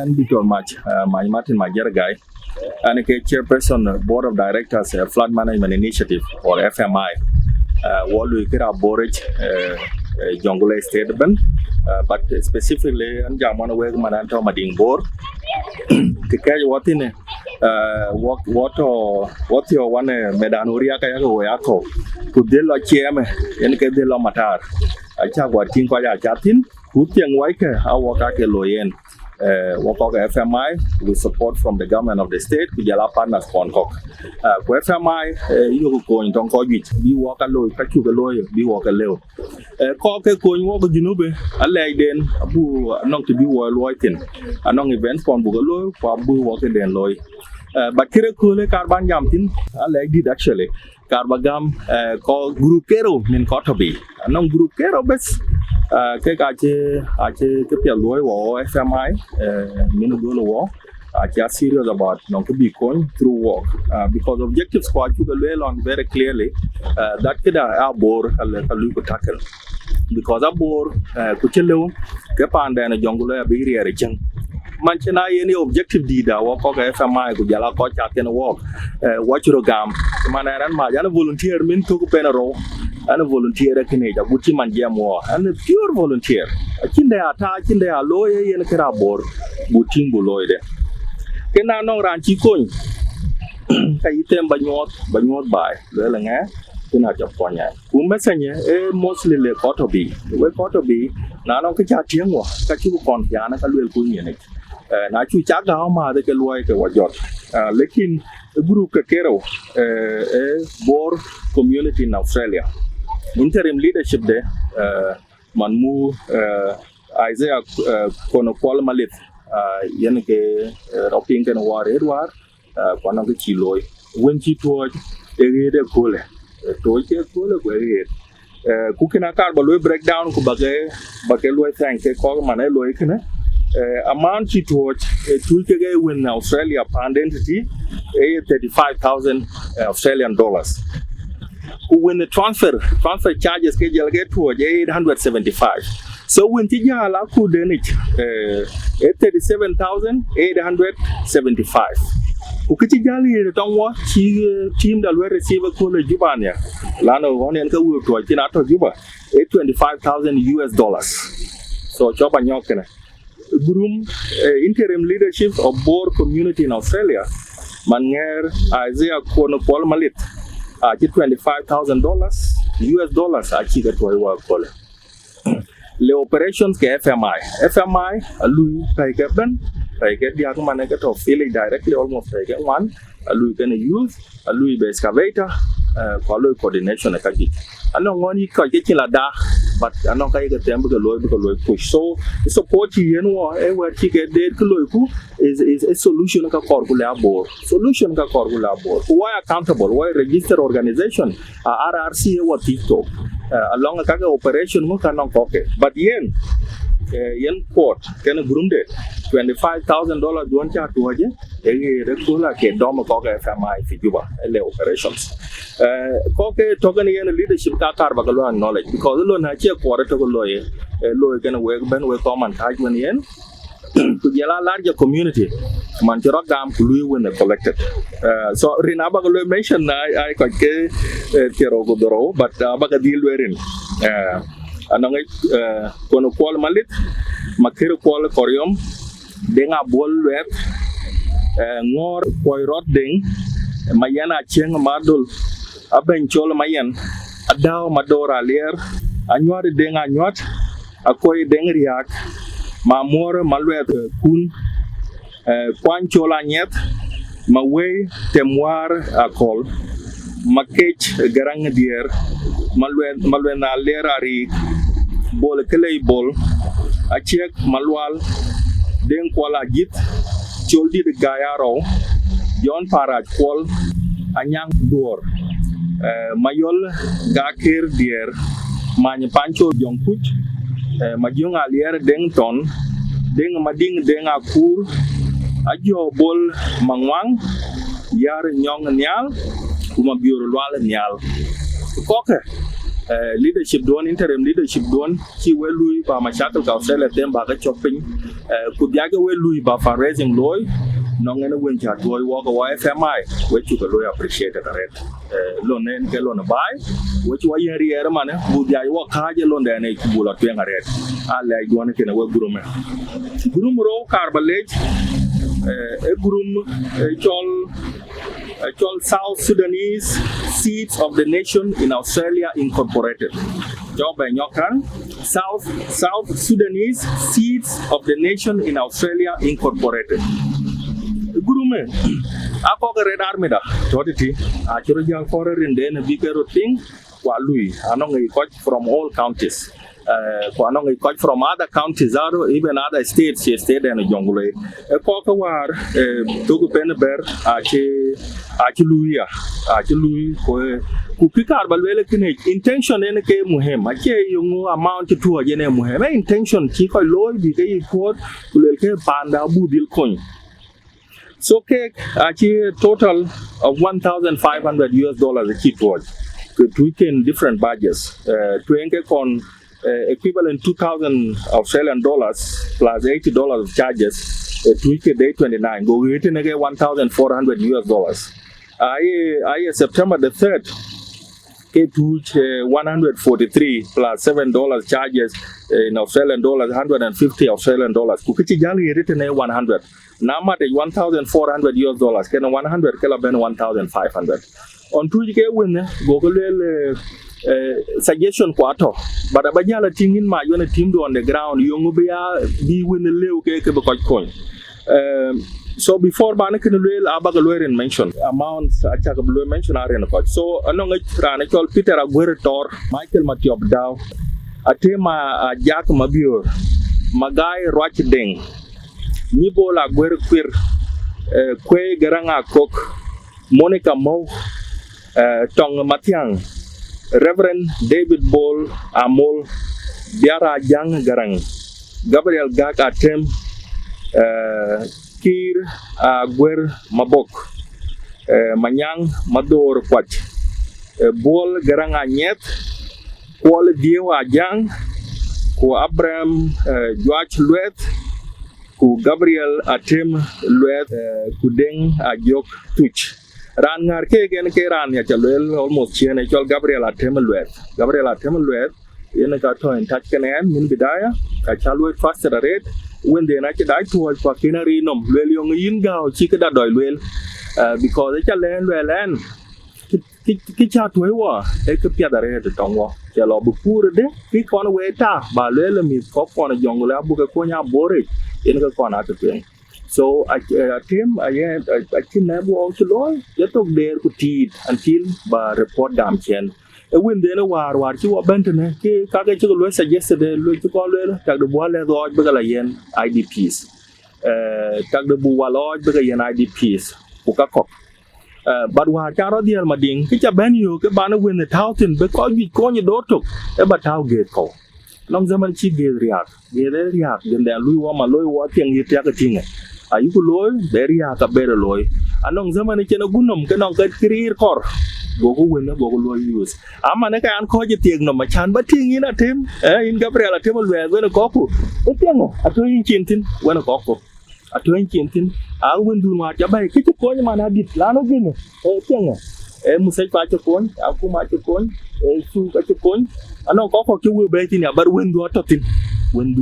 and Dr. Mach Majier Gai, and a chairperson, Board of Directors, Flood Management Initiative, or FMI. What we get our borage, Jongle Statement, but specifically, and Jamana Weg Mananto Mading Bor. Kikaj what in what your one Medanuria Kayako, Kudilla Chiame, and Kedilla Matar. Ajak Deng Chiengkou Show, our Loyen, FMI with support from the government of the state, Kujala partners Konkok. FMI, you go in Tonkojit, be walk a low, Kachuga lawyer, be walk a low. Koke going over Junube, a leg then, Abu not to be world whiting, a non events from Bugalo, Abu walking then loy. But Kirakule Carbon jumping, I like it actually. Carbagam called Grupero in Kotobi. A non Grupero best. Ache Kapia Loy or FMI, Minugolo War. Ache serious about not to be going through work because objectives quite well on very clearly that could our bore a look tackle. Because our bore Kuchelo, Kapan, and a jungle a big region. Manchina any objective did walk FMI Gujala Kocha can walk, watch your gam, man and Majana volunteer mean to penero, and a volunteer a Canada, Buchi Manjia more, and a pure volunteer. A kinde attack in their lawyer and a carabor, Butin Buloide. Can I know Ranchi coin? Kaitem Banyot by, Lelanga, Pinajaponia. Who messenger, mostly le Kotobi. The way Kotobi, Nano Kachatiango, Kachu Confiana, a little queen. Nachu Chaga Hama, the Kalwai Wajot. Lekin, a group Kakero, Bor Community in Australia. Interim leadership there, Manmu, Isaiah Konokwal Malit, Yanake, Roping and War Edward, Kwanaki Loy. When she told a Kole, Toy Kole, where it. Kukinakar, but we break down Kubage, Bakelway thank a call Manelo Ekene. Amount she told a Tulkege when Australia pound entity, 35,000 Australian dollars. When the transfer charges get to 875. So when Tijala could then it 37,875. Ukitijali Tongwa, team that will receive a call Jubania. Lano one and go to a Tinato Juba, $25,000. So Chopa Nyokana. Groom interim leadership of Bor Community in Australia. Manger Isaiah Konopol Malit. $25,000 achieve it to work. The operations ke FMI, a Louis Paygaben, Payget the Akumanaka of feeling directly almost like one, a Louis can use, a Louis excavator, follow coordination. I don't want you to get da, but I don't get them because Lloyd push. So the support you know, where he get dead is a solution ka corgula board. Solution ka corgula board. Why accountable? Why register organization? RRC what TikTok. Along a kaga operation mo kanong koke. But yen port can a groom it. $25,000 one chat to aje. Regular ke dom koke FMI Fijuba operations. Koke token yen leadership kakar bagalo knowledge because alone hachi a quarter to lawyer can work ben we come and tag when yen to get a larger community. Manchuragam Kulu when they collected. So Rinabagalo mentioned I could get Tirogodoro, but Bagadil were in. Anong Konokwal Malit, Makir Kwal Korium, Denga Bol Web, Ngor Poirot Ding, Mayana Cheng Madul, Abenchol Mayan, Adao Madora Lear, Anuari Deng Anuat, Akuei Deng Riak, Mamor Malwet Kun, Kwanchola Nyet, Mawe Temwar Akol, Makech Garangadier, Malwena Lerari, Bol Kelei Bol, Achek Malwal, Deng Kwala Git, Choldi the Gayaro, John Paraj Kwal, Anyang Dor, Mayol Gakir Dier, Many Pancho Jongkuch, Majung Alier Deng Ton, Deng Mading Deng Akur, Ajo Bol Mangwang, Yar Nyong Nyal, Umabur Wal Nyal. Koke, leadership don interim leadership don chi we lui ba mashakal ka Australia tem ba ka chopping ku dia ga we lui ba fundraising loy no ngene wen cha toy wo ko wa FMI we chu ko loy appreciate the red lo nen ke lo na bai we chu wa yen riere mane bu dia wo ka je lo ndene ku bu lo twen red ala I don ke na we gurum ro karbalej e gurum chol South Sudanese Seeds of the Nation in Australia Incorporated. Job by Nyokan, South Sudanese Seeds of the Nation in Australia Incorporated. Gurume, ako ka Red Army da, totiti, achiro jang forer in den bigger thing, kwa lui, anong I coach from all counties. Kwanong I coach from other counties, even other states, state and jungle. A kokawar, Togo Penber, Achilui, Kupikar Balwele Kinage, intention in a K Muhem, Ache, you amount to a Yene Muhem, intention, Chico Lloyd, the court, Kuleke Panda Budil coin. So, cake, Achi total of $1,500 US a kit watch. Tweaking different budgets, on equivalent 2,000 Australian dollars plus $80 of charges, tweak day 29, go written again $1,400 US. I September the 3rd, it reached 143 plus $7 charges in Australian dollars, 150 Australian dollars. Kukichi Jali written a 100. Now at $1,400 US, can 100 kiloben 1,500. On Tuesday, when Google suggestion quarter, but abajala thing in my unit team on the ground, you will be win the little cake of a coin. So before Banakin Abagalwerian mentioned amounts Achakablu mentioned are in a coach. So along a chronicle Peter Aguirre Tor, Michael Matiop Dow, Atema Ajak Majier Gai Deng Nibola Aguirre Queer Akuei Garanga Cook Monica Mo Tong Matiang Reverend David Bol Amol Biara Jang Garang Gabriel Gag Atem Kir Aguer Mabok Manyang Mador Kwach Bol Garang Anyet Kuala Diewa Ajang Ku Abraham George Luet Ku Gabriel Atem Luet Ku Deng Ajok Twitch Ran ngarke gen ke ran ya chalwel almost chene chol Gabriel Atemeluet yene ka to in touch kenen min bidaya ka chalwel faster rate when they na dai to kwa kinari nom lwel yong yin gao chi ka da doi lwel because cha len lwelen ki cha to wa e ka pia da rate tong wa chalo bu pur de ki kon we ta ba lwel mi ko kon jong la bu ka ko nya bore yene ka kon atuen. So I can never walk alone. You took there to teach until by report damn chain. When they know war, you were bent in a Kaka suggested to call it Tag the Walla Lord Begalayan IDPs. Tag the Buwalod Begayan IDPs, Ukakok. But what Carodial Mading, which a benue, Cabana win the thousand because we call your daughter, about how gate call. Long zaman chi geriak, then they are Louis Wamaloy watching you take a thing. Are you loy? Very a better loy. Along zaman in a gunum cannot get career core. Go win a go loy use. Amanaka and call you take no machan, but thing in a team, in Gabriel table where when a coco. A twin chintin, when a coco. A twin chintin, I won't do much. I buy kitchen coin man, I did Lano Guinea. Musay Pachacon, Akumachacon, Sukachacon. I know coco will bet in but when do a totin. When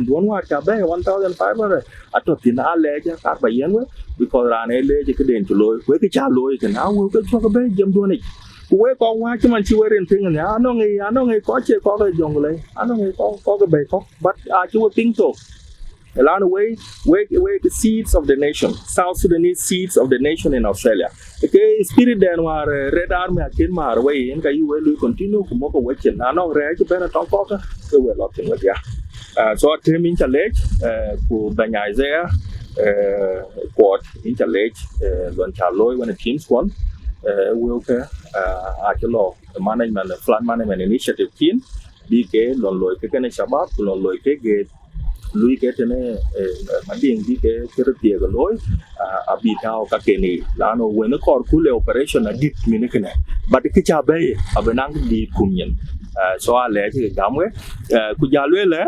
one watch a bay 1,500 at Totina ledger, Carbayan, because Rane ledger couldn't loy, wake a child loy, and I will get a bay, Jim doing it. Wake on watching and she wearing thing, and I know a coach, a cocker jungle, I know a cocker bay, but I do think so. Along the way, wake away the seeds of the nation, South Sudanese Seeds of the Nation in Australia. Okay, spirit then were Red Army at Kinmar away, and you will continue to mock a watching. I know, Red, you better talk about it, so we're locking with you. So I came in challenge to Isaiah quote in challenge when Charloy when the teams won Wilker Achelo the management flood management initiative team BK Loloy Kekene Shabab Loloy Kegate Louis Ketene Mading BK Kertia Galoy Abitao Kakeni Lano when the core cool operation a deep minikene but the Kicha Bay Abenang deep Kumian. so a le chi gamwe ku jalwe le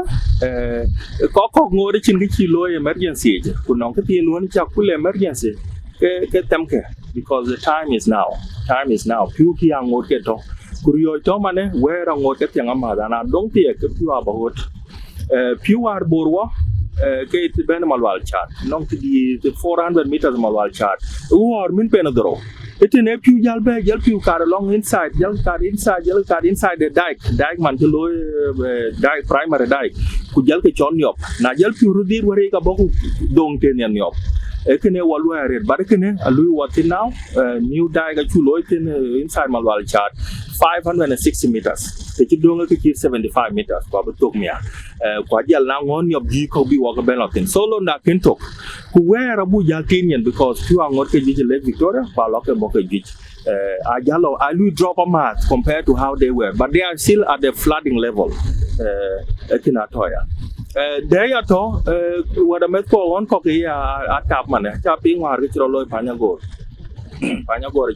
ko ngore chin ki lo emergency ku non ke tin won cha ku le emergency ke temke because the time is now piu ki angor ke to kuriyo to mane wera ngor ke tianga ma dana dong tie ke piu about piu ar borwa ke it ben malwal chat non ti di 400 meters malwal chat or min penadro it ne piu jal piu kar along inside the dike man lo dike primary dike ku jal ke chon yop na jal piu rudir wari ka boku dong ten yan yop ekene walu area but ekene alui what now new dike chu lo ten inside malwal chat 560 meters ke dong ke 75 meters kwa betok mia kwa jal na ngon yob ji ko bi wa ka ben lotin solo na kentok ku wera bu jal tin yen because you are not ke ji Lake Victoria pa lo ke mo ke ji ajalo alui drop a mat compared to how they were but they are still at the flooding level ekina toya there ya to wada met ko on ko ke ya atap man cha ping war ke chro loy panya go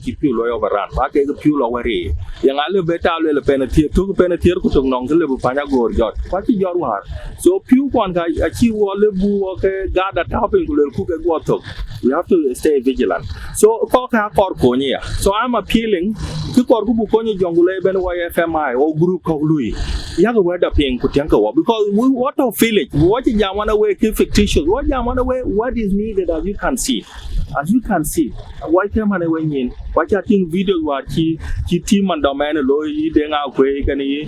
chi piu lo overrun ba ke piu lo wari yang ale beta le penetier ku tung nong le bu panya go jot kwa chi jor war so piu kon ga chi wo le bu ke ga da taping ku le ku ke go to we have to stay vigilant so ko ka kor ko nya so I'm appealing ku kor ku bu ko nya jongule ben wa FMI o group ko lui ya go weda ping ku tiang ko because we what of village what jamana we ke fictitious what jamana we what is needed as you can see why can man when yin watch I think video what chi team and domain lo yi de nga Akuei kan yi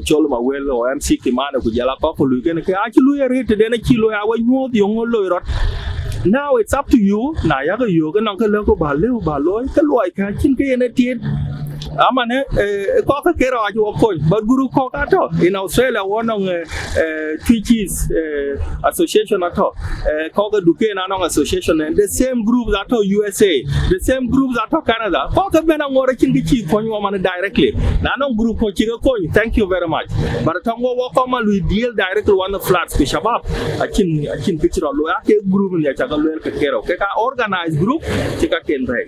cholo ma wel o MC Kimana ku jala ko lu ken ke a chi lu yare te de na chi lo ya wa nyu di ngo lo rot now it's up to you na ya ga yo ga nang ka lo ko ba lo ka lo ka chin ke ne ti amane ko ka kero a jo ko but guru ko ka to in Australia one on teachers association ato ko ga duke na no association and the same group that to USA the same group that to Canada ko ka bena ngore chin gi ko nyo man directly na no group ko chi ko thank you very much but tango wo ko ma lu deal directly one flats ki shabab akin picture lo ya ke group ne cha ga lo ke kero ke ka organized group chi ka ken bre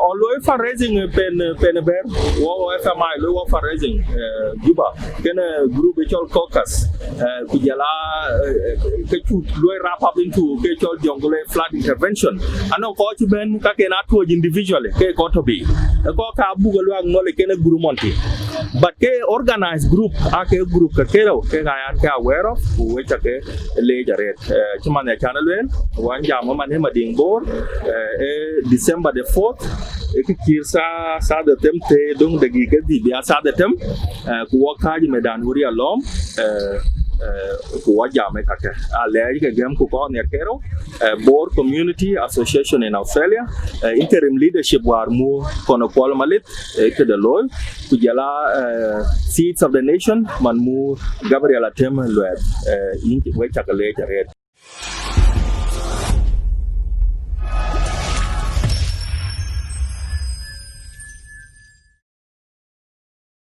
always fundraising pen ber wo FMI lo fundraising juba ken group chol caucus ku jala ke chu lo wrap up into ke chol jungle flood intervention ano ko chi ben ka ken atwo individually ke ko to be ko ka bugo lo ak no le ken group monti but ke organized group ake group ka kero ke ga yan ka aware of we cha ke le jaret chuma ne channel wen wan jam man he mading bor December the 4th ekir sa de temte dong de gi di bia sa de tem ku waka ji medan huri alom ku waja me ka ke ale ke gam ku ko ne kero Bor Community-Australia in Australia interim leadership war mu kono kwal malit ke de loy ku jala Seeds of the Nation man mu Gabriel Atem lo we chakale jaret